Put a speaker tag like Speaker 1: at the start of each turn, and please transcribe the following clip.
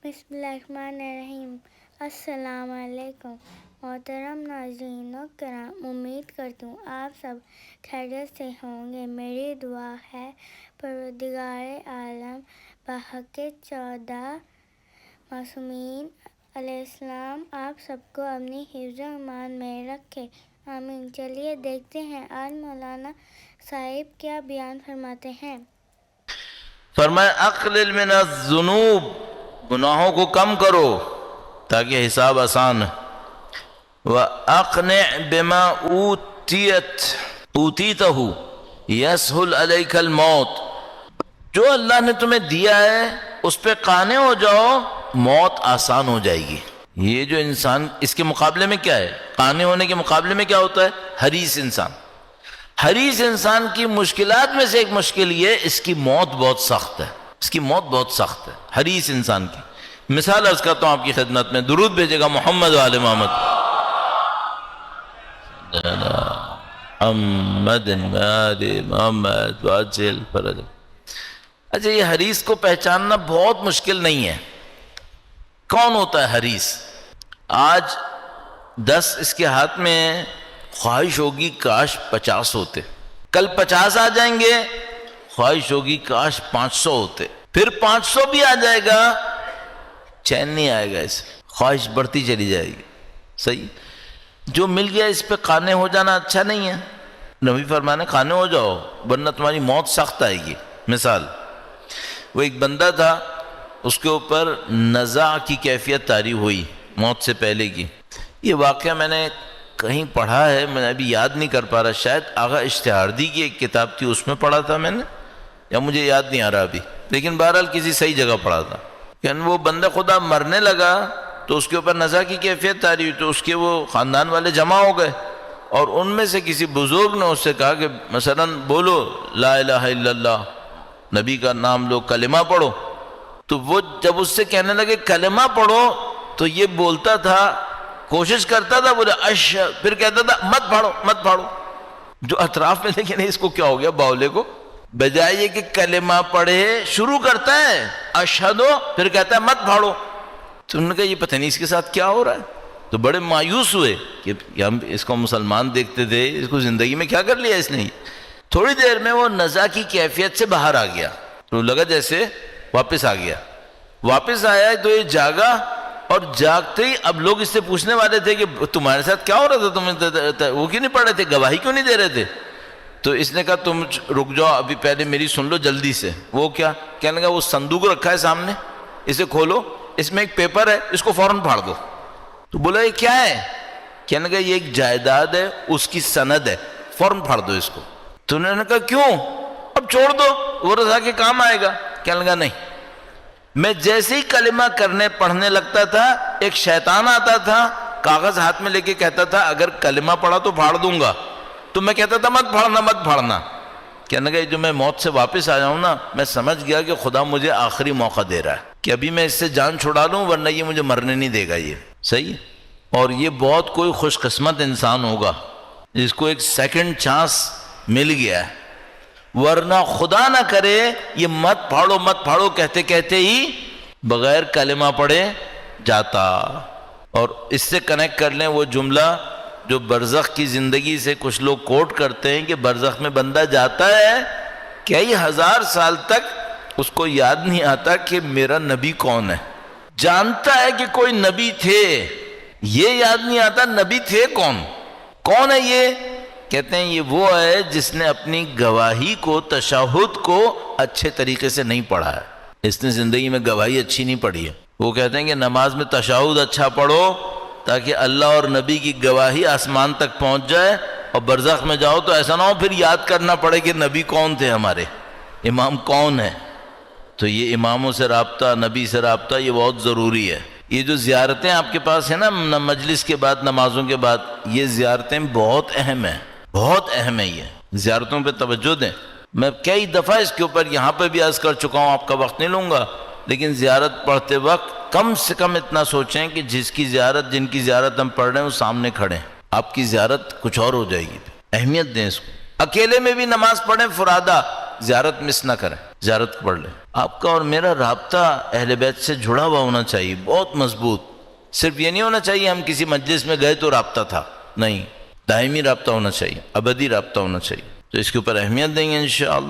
Speaker 1: بسم اللہ الرحمن الرحیم۔ السلام علیکم محترم ناظرین و کرام، امید کرتی ہوں آپ سب خیریت سے ہوں گے۔ میری دعا ہے پروردگار عالم بحق 14 معصومین علیہ السلام آپ سب کو اپنی حفظ و امان میں رکھے، آمین۔ چلیے دیکھتے ہیں آج مولانا صاحب کیا بیان فرماتے ہیں۔
Speaker 2: فرمایا اقلل من الذنوب، گناہوں کو کم کرو تاکہ حساب آسان ہے۔ وَأَقْنِعْ بِمَا أُوتِيتَهُ يَسْهُلْ عَلَيْكَ الْمَوْتِ، جو اللہ نے تمہیں دیا ہے اس پہ قانع ہو جاؤ، موت آسان ہو جائے گی۔ یہ جو انسان، اس کے مقابلے میں کیا ہے؟ قانع ہونے کے مقابلے میں کیا ہوتا ہے؟ حریص انسان۔ حریص انسان کی مشکلات میں سے ایک مشکل یہ، اس کی موت بہت سخت ہے، اس کی موت بہت سخت ہے حریص انسان کی۔ مثال عرض کرتا ہوں آپ کی خدمت میں، درود بھیجے گا محمد و آل محمد۔ محمد آل محمد واجل فرج۔ اچھا، یہ حریص کو پہچاننا بہت مشکل نہیں ہے۔ کون ہوتا ہے حریص؟ آج 10 اس کے ہاتھ میں خواہش ہوگی کاش 50 ہوتے، کل 50 آ جائیں گے، خواہش ہوگی کاش 500 ہوتے، پھر 500 بھی آ جائے گا، چین نہیں آئے گا، اسے خواہش بڑھتی چلی جائے گی۔ صحیح؟ جو مل گیا اس پہ قانع ہو جانا اچھا نہیں ہے۔ نبی فرمانے قانع ہو جاؤ ورنہ تمہاری موت سخت آئے گی۔ مثال، وہ ایک بندہ تھا، اس کے اوپر نزع کی کیفیت طاری ہوئی موت سے پہلے کی۔ یہ واقعہ میں نے کہیں پڑھا ہے، میں ابھی یاد نہیں کر پا رہا، شاید آغا اشتہاردی کی ایک کتاب تھی اس میں پڑھا تھا میں نے، یا مجھے یاد نہیں آ رہا ابھی، لیکن بہرحال کسی صحیح جگہ پڑھا تھا کہ وہ بندہ خدا مرنے لگا تو اس کے اوپر نزع کی کیفیت طاری ہوئی، تو اس کے وہ خاندان والے جمع ہو گئے اور ان میں سے کسی بزرگ نے اس سے کہا کہ مثلا بولو لا الہ الا اللہ، نبی کا نام لو، کلمہ پڑھو۔ تو وہ جب اس سے کہنے لگے کلمہ پڑھو تو یہ بولتا تھا، کوشش کرتا تھا، بولے پھر کہتا تھا مت پڑھو مت پڑھو۔ جو اطراف میں دیکھیں اس کو کیا ہو گیا باولے کو، بجائے یہ کہ کلمہ پڑھے شروع کرتا ہے اشہدو، پھر کہتا ہے مت پڑھو۔ تو انہوں نے کہا یہ پتہ نہیں اس کے ساتھ کیا ہو رہا ہے، تو بڑے مایوس ہوئے کہ ہم اس کو مسلمان دیکھتے تھے، اس کو زندگی میں کیا کر لیا اس نے۔ تھوڑی دیر میں وہ نزع کی کیفیت سے باہر آ گیا، تو لگا جیسے واپس آ گیا۔ واپس آیا تو یہ جاگا، اور جاگتے ہی اب لوگ اس سے پوچھنے والے تھے کہ تمہارے ساتھ کیا ہو رہا تھا، تم وہ کیوں نہیں پڑھ رہے تھے، گواہی کیوں نہیں دے رہے تھے؟ تو اس نے کہا تم رک جاؤ، ابھی پہلے میری سن لو جلدی سے۔ وہ کیا؟ کہنے لگا وہ صندوق رکھا ہے سامنے، اسے کھولو، اس میں ایک پیپر ہے، اس کو فوراً پھاڑ دو۔ تو بولا یہ کیا ہے؟ کہنے لگا یہ ایک جائیداد ہے، اس کی سند ہے، فوراً پھاڑ دو اس کو۔ تو انہوں نے کہا کیوں؟ اب چھوڑ دو، وہ رضا کے کام آئے گا۔ کہنے لگا نہیں، میں جیسے ہی کلمہ کرنے پڑھنے لگتا تھا ایک شیطان آتا تھا، کاغذ ہاتھ میں لے کے کہتا تھا اگر کلمہ پڑھا تو پھاڑ دوں گا، تو میں کہتا تھا مت پھاڑنا مت پھاڑنا۔ کہنے لگا جو میں موت سے واپس آیا ہوں نا، میں سمجھ گیا کہ خدا مجھے آخری موقع دے رہا ہے کہ ابھی میں اس سے جان چھڑا لوں ورنہ یہ مجھے مرنے نہیں دے گا۔ یہ صحیح؟ اور یہ بہت کوئی خوش قسمت انسان ہوگا جس کو ایک سیکنڈ چانس مل گیا ہے، ورنہ خدا نہ کرے یہ مت پھاڑو کہتے کہتے ہی بغیر کلمہ پڑھے جاتا۔ اور اس سے کنیکٹ کر لیں وہ جملہ جو برزخ کی زندگی سے کچھ لوگ کوٹ کرتے ہیں کہ برزخ میں بندہ جاتا ہے کئی ہزار سال تک اس کو یاد نہیں آتا کہ میرا نبی کون ہے، جانتا ہے کہ کوئی نبی تھے، یہ یاد نہیں آتا نبی تھے کون ہے یہ؟ کہتے ہیں یہ وہ ہے جس نے اپنی گواہی کو، تشہد کو اچھے طریقے سے نہیں پڑھا ہے، اس نے زندگی میں گواہی اچھی نہیں پڑھی ہے۔ وہ کہتے ہیں کہ نماز میں تشہد اچھا پڑھو تاکہ اللہ اور نبی کی گواہی آسمان تک پہنچ جائے، اور برزخ میں جاؤ تو ایسا نہ ہو پھر یاد کرنا پڑے کہ نبی کون تھے، ہمارے امام کون ہے۔ تو یہ اماموں سے رابطہ، نبی سے رابطہ، یہ بہت ضروری ہے۔ یہ جو زیارتیں آپ کے پاس ہیں نا مجلس کے بعد، نمازوں کے بعد، یہ زیارتیں بہت اہم ہیں، بہت اہم ہے، یہ زیارتوں پہ توجہ دیں۔ میں کئی دفعہ اس کے اوپر یہاں پہ بھی عرض کر چکا ہوں، آپ کا وقت نہیں لوں گا، لیکن زیارت پڑھتے وقت کم سے کم اتنا سوچیں کہ جن کی زیارت ہم پڑھ رہے ہیں وہ سامنے کھڑے ہیں، آپ کی زیارت کچھ اور ہو جائے گی۔ اہمیت دیں اس کو۔ اکیلے میں بھی نماز پڑھیں فرادہ، زیارت مس نہ کریں، زیارت پڑھ لیں. آپ کا اور میرا رابطہ اہل بیت سے جڑا ہوا ہونا چاہیے، بہت مضبوط. صرف یہ نہیں ہونا چاہیے ہم کسی مجلس میں گئے تو رابطہ تھا، نہیں، دائمی رابطہ ہونا چاہیے، ابدی رابطہ ہونا چاہیے. تو اس کے اوپر اہمیت دیں گے انشاءاللہ.